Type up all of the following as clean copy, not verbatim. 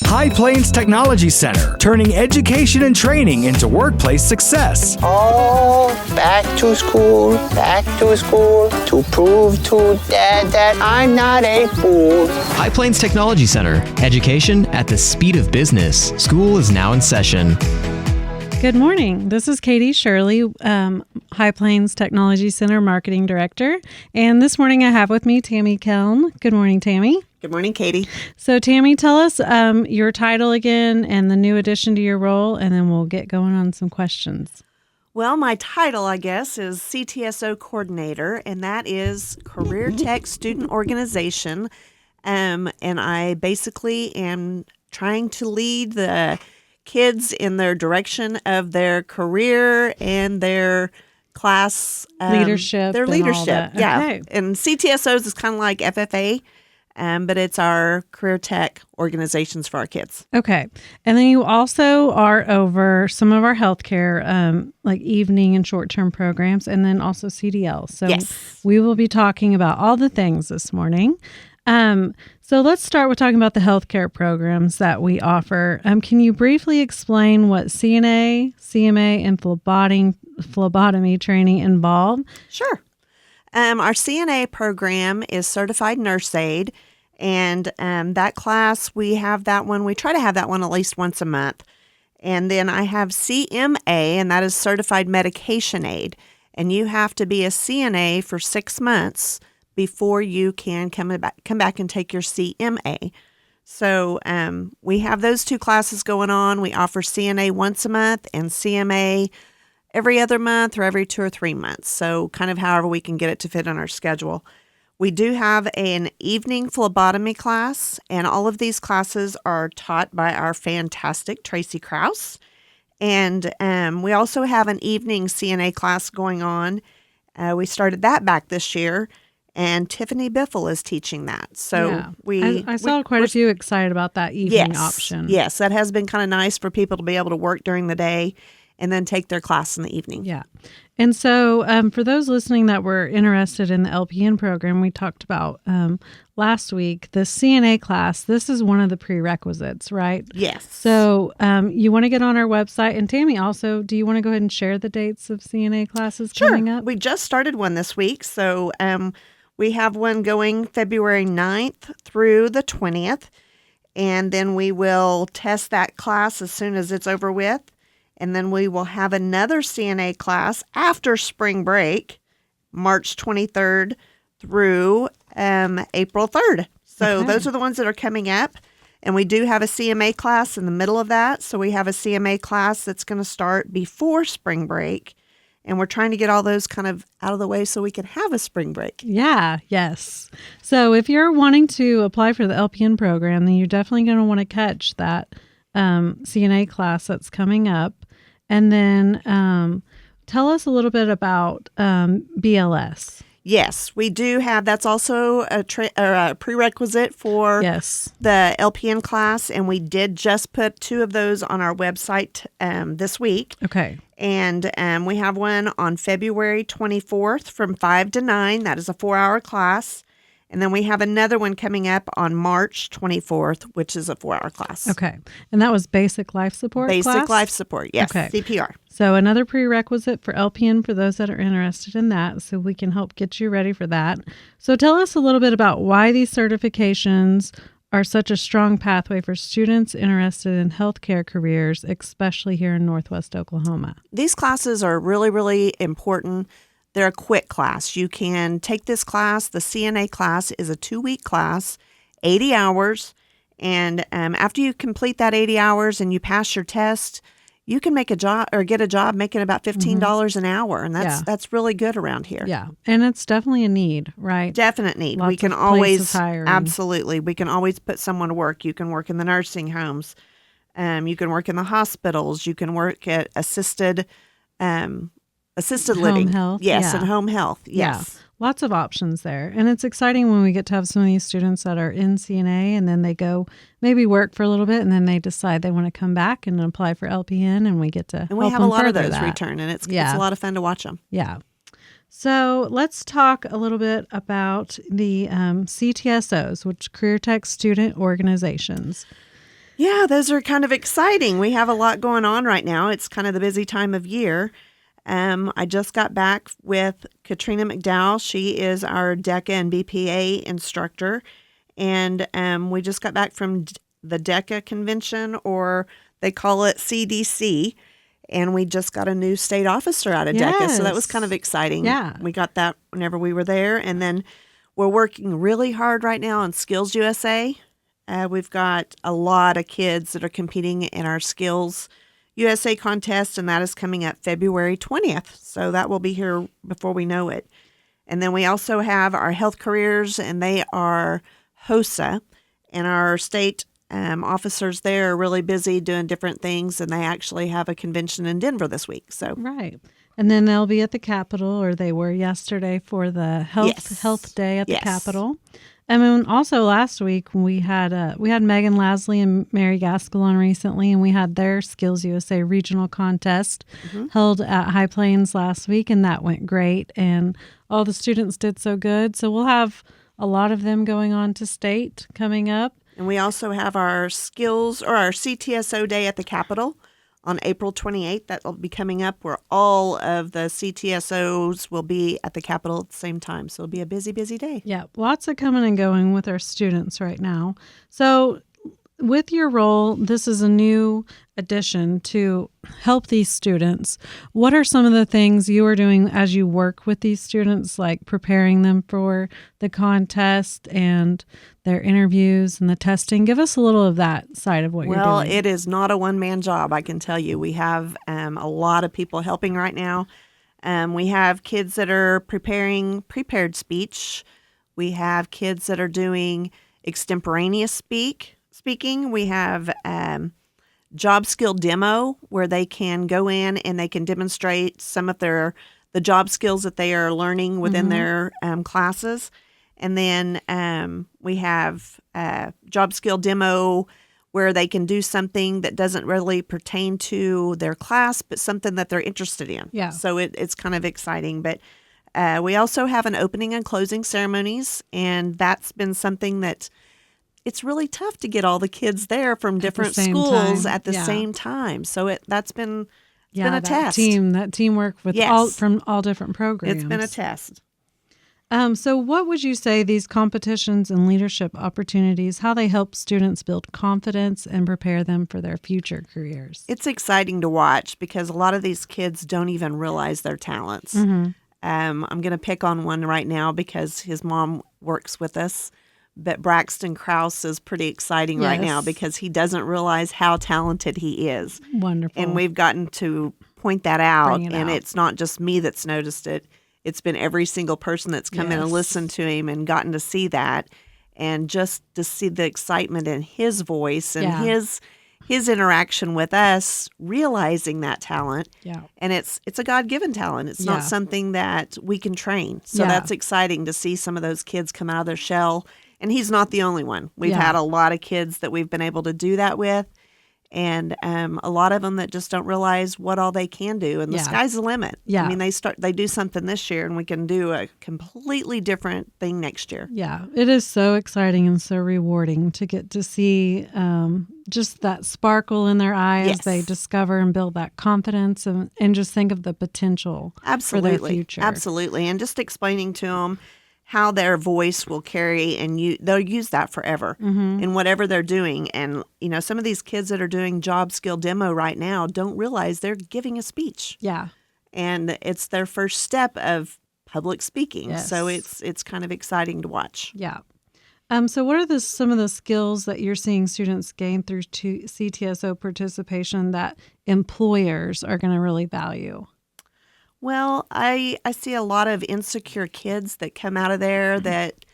High Plains Technology Center, turning education and training into workplace success. Oh, back to school, to prove to Dad that I'm not a fool. High Plains Technology Center, education at the speed of business. School is now in session. Good morning. This is Katie Shirley, High Plains Technology Center Marketing Director. And this morning I have with me Tammy Kelln. Good morning, Tammy. Good morning, Katie. So Tammy, tell us your title again and the new addition to your role, and then we'll get going on some questions. Well, my title, I guess, is CTSO Coordinator, and that is Career Tech Student Organization. And I basically am trying to lead the kids in their direction of their career and their class leadership. Their leadership, yeah. Okay. And CTSOs is kind of like FFA, but it's our career tech organizations for our kids. Okay. And then you also are over some of our healthcare, like evening and short-term programs, and then also CDL. So yes, we will be talking about all the things this morning. So let's start with talking about the healthcare programs that we offer. Can you briefly explain what CNA, CMA, and phlebotomy training involve? Sure. Our CNA program is Certified Nurse Aide, and that class, we have that one. We try to have that one at least once a month. And then I have CMA, and that is Certified Medication Aide. And you have to be a CNA for 6 months before you can come back and take your CMA. So we have those two classes going on. We offer CNA once a month and CMA every other month or every 2 or 3 months. So kind of however we can get it to fit on our schedule. We do have an evening phlebotomy class, and all of these classes are taught by our fantastic Tracy Krause. And we also have an evening CNA class going on. We started that back this year. And Tiffany Biffle is teaching that. So yeah. I saw quite a few excited about that evening option. Yes, that has been kind of nice for people to be able to work during the day and then take their class in the evening. Yeah. And so for those listening that were interested in the LPN program, we talked about last week, the CNA class, this is one of the prerequisites, right? Yes. So you want to get on our website. And Tammy, also, do you want to go ahead and share the dates of CNA classes coming up? We just started one this week. So we have one going February 9th through the 20th, and then we will test that class as soon as it's over with, and then we will have another CNA class after spring break, March 23rd through April 3rd. So those are the ones that are coming up, and we do have a CMA class in the middle of that, so we have a CMA class that's going to start before spring break. And we're trying to get all those kind of out of the way so we can have a spring break. Yeah, yes. So if you're wanting to apply for the LPN program, then you're definitely going to want to catch that CNA class that's coming up. And then tell us a little bit about BLS. Yes, we do have. That's also a prerequisite for the LPN class, and we did just put 2 of those on our website this week. Okay. And we have one on February 24th from 5 to 9. That is a 4-hour class. And then we have another one coming up on March 24th, which is a 4-hour class. Okay. And that was basic life support class? Basic life support, yes. Okay. CPR. So another prerequisite for LPN for those that are interested in that, so we can help get you ready for that. So tell us a little bit about why these certifications are such a strong pathway for students interested in healthcare careers, especially here in Northwest Oklahoma. These classes are really, really important. They're a quick class. You can take this class. The CNA class is a 2-week class, 80 hours. And after you complete that 80 hours and you pass your test, you can make a job or get a job making about $15 an hour. And that's really good around here. Yeah. And it's definitely a need, right? Definite need. Lots we can of always, hiring. absolutely, we can always put someone to work. You can work in the nursing homes. You can work in the hospitals. You can work at assisted living. Home health. Yes, and home health. Yes. Yeah. Lots of options there. And it's exciting when we get to have some of these students that are in CNA and then they go maybe work for a little bit and then they decide they want to come back and apply for LPN, and we get to and we have a lot of those return, and it's a lot of fun to watch them. Yeah. So let's talk a little bit about the CTSOs, which Career Tech Student Organizations. Yeah, those are kind of exciting. We have a lot going on right now. It's kind of the busy time of year. I just got back with Katrina McDowell. She is our DECA and BPA instructor. And we just got back from the DECA convention, or they call it CDC. And we just got a new state officer out of DECA. So that was kind of exciting. Yeah. We got that whenever we were there. And then we're working really hard right now on Skills USA. We've got a lot of kids that are competing in our Skills USA contest, and that is coming up February 20th. So that will be here before we know it. And then we also have our health careers, and they are HOSA. And our state officers there are really busy doing different things, and they actually have a convention in Denver this week. So Right. And then they'll be at the Capitol, or they were yesterday for the health day at the Capitol. And then also last week we had Megan Lasley and Mary Gaskell on recently, and we had their Skills USA regional contest held at High Plains last week, and that went great. And all the students did so good. So we'll have a lot of them going on to state coming up. And we also have our Skills, or our CTSO Day at the Capitol on April 28th. That will be coming up, where all of the CTSOs will be at the Capitol at the same time. So it'll be a busy, busy day. Yeah, lots of coming and going with our students right now. So with your role, this is a new addition to help these students. What are some of the things you are doing as you work with these students, like preparing them for the contest and their interviews and the testing? Give us a little of that side of what you're doing. Well, it is not a one-man job, I can tell you. We have a lot of people helping right now. We have kids that are prepared speech. We have kids that are doing extemporaneous speaking. We have job skill demo, where they can go in and they can demonstrate some of the job skills that they are learning within their classes. And then we have job skill demo where they can do something that doesn't really pertain to their class, but something that they're interested in. Yeah. So it's kind of exciting. But we also have an opening and closing ceremonies, and that's been something that it's really tough to get all the kids there from different schools at the same time. So that's been been a test. That teamwork with from all different programs. It's been a test. So what would you say these competitions and leadership opportunities, how they help students build confidence and prepare them for their future careers? It's exciting to watch because a lot of these kids don't even realize their talents. I'm going to pick on one right now because his mom works with us. But Braxton Krause is pretty exciting right now because he doesn't realize how talented he is. Wonderful. And we've gotten to point that out. And it's not just me that's noticed it. It's been every single person that's come in and listened to him and gotten to see that. And just to see the excitement in his voice and his interaction with us, realizing that talent. Yeah. And it's a God-given talent. It's not something that we can train. So that's exciting to see some of those kids come out of their shell. And he's not the only one. We've had a lot of kids that we've been able to do that with, and a lot of them that just don't realize what all they can do. And the sky's the limit. Yeah. I mean, they do something this year, and we can do a completely different thing next year. Yeah, it is so exciting and so rewarding to get to see just that sparkle in their eye as they discover and build that confidence and just think of the potential for their future. Absolutely. And just explaining to them how their voice will carry, and they'll use that forever in whatever they're doing. And, some of these kids that are doing job skill demo right now don't realize they're giving a speech. Yeah. And it's their first step of public speaking. Yes. So it's kind of exciting to watch. Yeah. So what are some of the skills that you're seeing students gain through CTSO participation that employers are going to really value? Well, I see a lot of insecure kids that come out of there that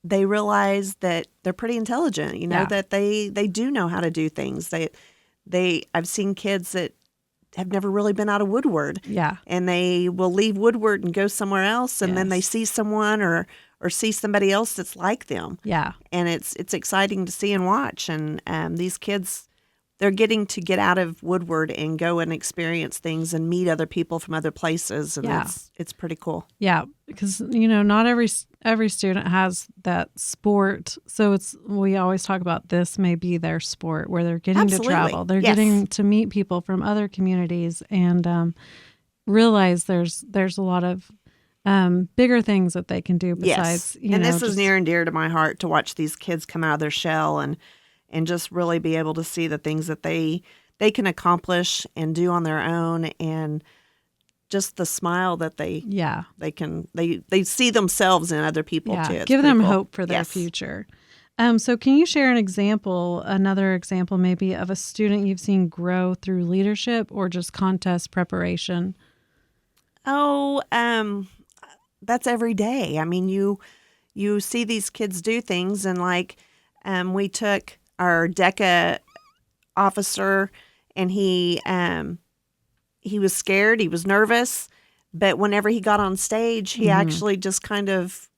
they realize that they're pretty intelligent, that they do know how to do things. I've seen kids that have never really been out of Woodward. Yeah. And they will leave Woodward and go somewhere else, and then they see someone or see somebody else that's like them. Yeah. And it's exciting to see and watch. And these kids, they're getting to get out of Woodward and go and experience things and meet other people from other places, and it's pretty cool. Yeah, because not every student has that sport, so we always talk about this may be their sport where they're getting to travel, they're getting to meet people from other communities, and realize there's a lot of bigger things that they can do besides. And this is near and dear to my heart, to watch these kids come out of their shell and just really be able to see the things that they can accomplish and do on their own, and just the smile that they see themselves in other people too. It's give them cool. hope for their future. So can you share another example maybe of a student you've seen grow through leadership or just contest preparation? Oh, that's every day. I mean, you see these kids do things, and we took our DECA officer, and he was scared, he was nervous, but whenever he got on stage, he actually just kind of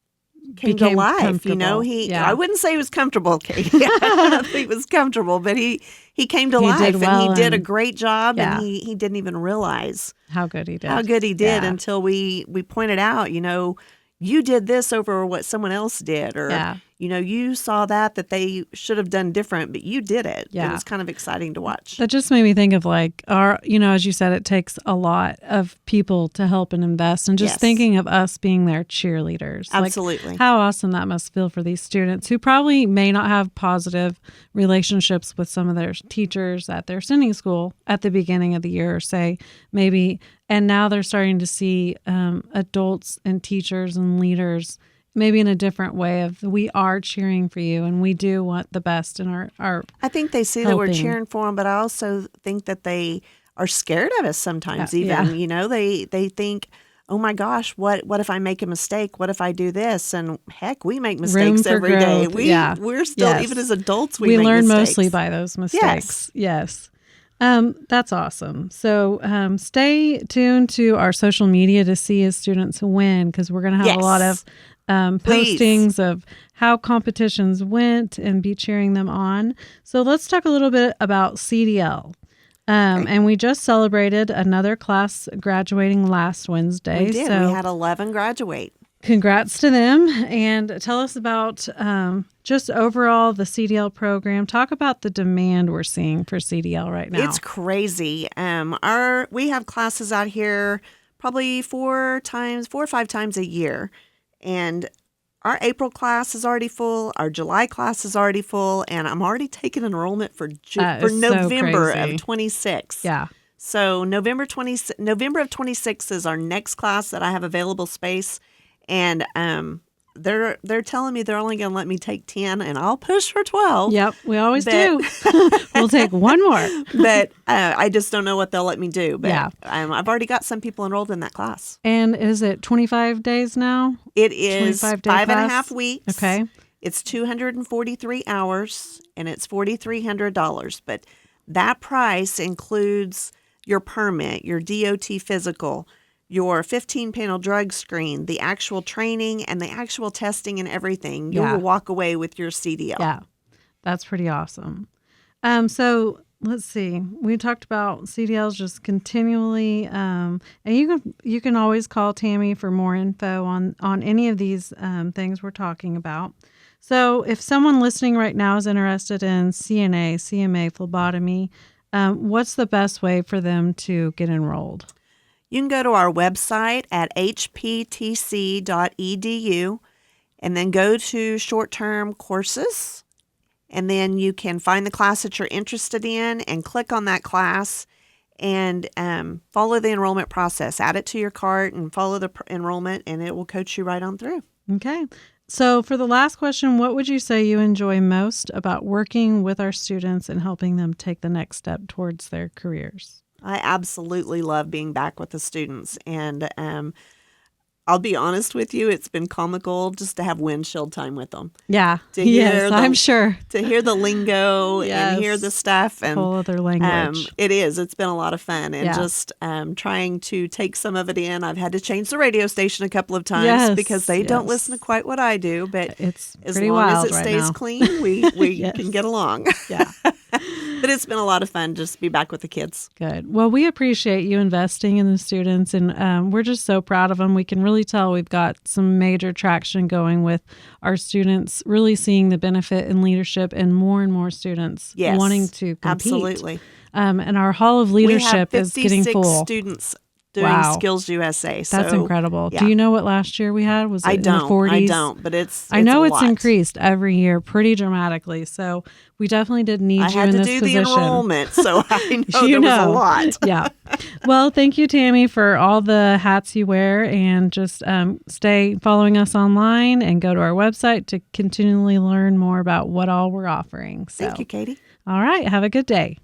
came to life. I wouldn't say he was comfortable, Kate. I don't think he was comfortable, but he came to life, and he did a great job, and he didn't even realize how good he did until we pointed out, you did this over what someone else did, or you saw that they should have done different, but you did it. It was kind of exciting to watch. That just made me think of as you said, it takes a lot of people to help and invest, and just thinking of us being their cheerleaders. Absolutely. How awesome that must feel for these students who probably may not have positive relationships with some of their teachers at their sending school at the beginning of the year, say maybe, and now they're starting to see adults and teachers and leaders maybe in a different way of, we are cheering for you and we do want the best in our I think they see that we're cheering for them, but I also think that they are scared of us sometimes even. They think, oh my gosh, what if I make a mistake? What if I do this? And heck, we make mistakes every day. We're still, even as adults, we make learn mistakes. Mostly by those mistakes. Yes. That's awesome. So stay tuned to our social media to see as students win, because we're going to have a lot of postings of how competitions went and be cheering them on. So let's talk a little bit about CDL. And we just celebrated another class graduating last Wednesday. We did. So we had 11 graduate. Congrats to them. And tell us about just overall the CDL program. Talk about the demand we're seeing for CDL right now. It's crazy. We have classes out here probably 4 or 5 times a year. And our April class is already full. Our July class is already full. And I'm already taking enrollment for November of 26. Yeah. So November of 26 is our next class that I have available space. And they're telling me they're only going to let me take 10, and I'll push for 12. Yep, we always do. We'll take one more. But I just don't know what they'll let me do. But I've already got some people enrolled in that class. And is it 25 days now? It is 5.5 weeks. Okay. It's 243 hours, and it's $4,300. But that price includes your permit, your DOT physical, your 15-panel drug screen, the actual training, and the actual testing and everything. You will walk away with your CDL. Yeah, that's pretty awesome. So let's see. We talked about CDLs just continually, and you can always call Tammy for more info on any of these things we're talking about. So if someone listening right now is interested in CNA, CMA, phlebotomy, what's the best way for them to get enrolled? You can go to our website at hptc.edu and then go to short-term courses, and then you can find the class that you're interested in and click on that class and follow the enrollment process. Add it to your cart and follow the enrollment, and it will coach you right on through. Okay. So for the last question, what would you say you enjoy most about working with our students and helping them take the next step towards their careers? I absolutely love being back with the students, and I'll be honest with you, it's been comical just to have windshield time with them. Yeah, I'm sure. To hear the lingo and hear the stuff. And whole other language. It's been a lot of fun, and just trying to take some of it in. I've had to change the radio station a couple of times because they don't listen to quite what I do, but it's as pretty long wild as it right stays now. clean, we can get along. Yeah. But it's been a lot of fun just to be back with the kids. Good. Well, we appreciate you investing in the students, and we're just so proud of them. We can really tell we've got some major traction going with our students, really seeing the benefit in leadership and more students Yes, wanting to compete. absolutely. And our Hall of Leadership is getting full. We have 56 students doing Wow. Skills USA. So, That's incredible. yeah. Do you know what last year we had? Was it in the 40s? I don't, but I know a it's lot. increased every year pretty dramatically. So we definitely did need I you had in to this do position. the enrollment, so I know You there was a know. lot. Yeah. Well, thank you, Tammy, for all the hats you wear, and just stay following us online and go to our website to continually learn more about what all we're offering. So, Thank you, Katie. all right. Have a good day.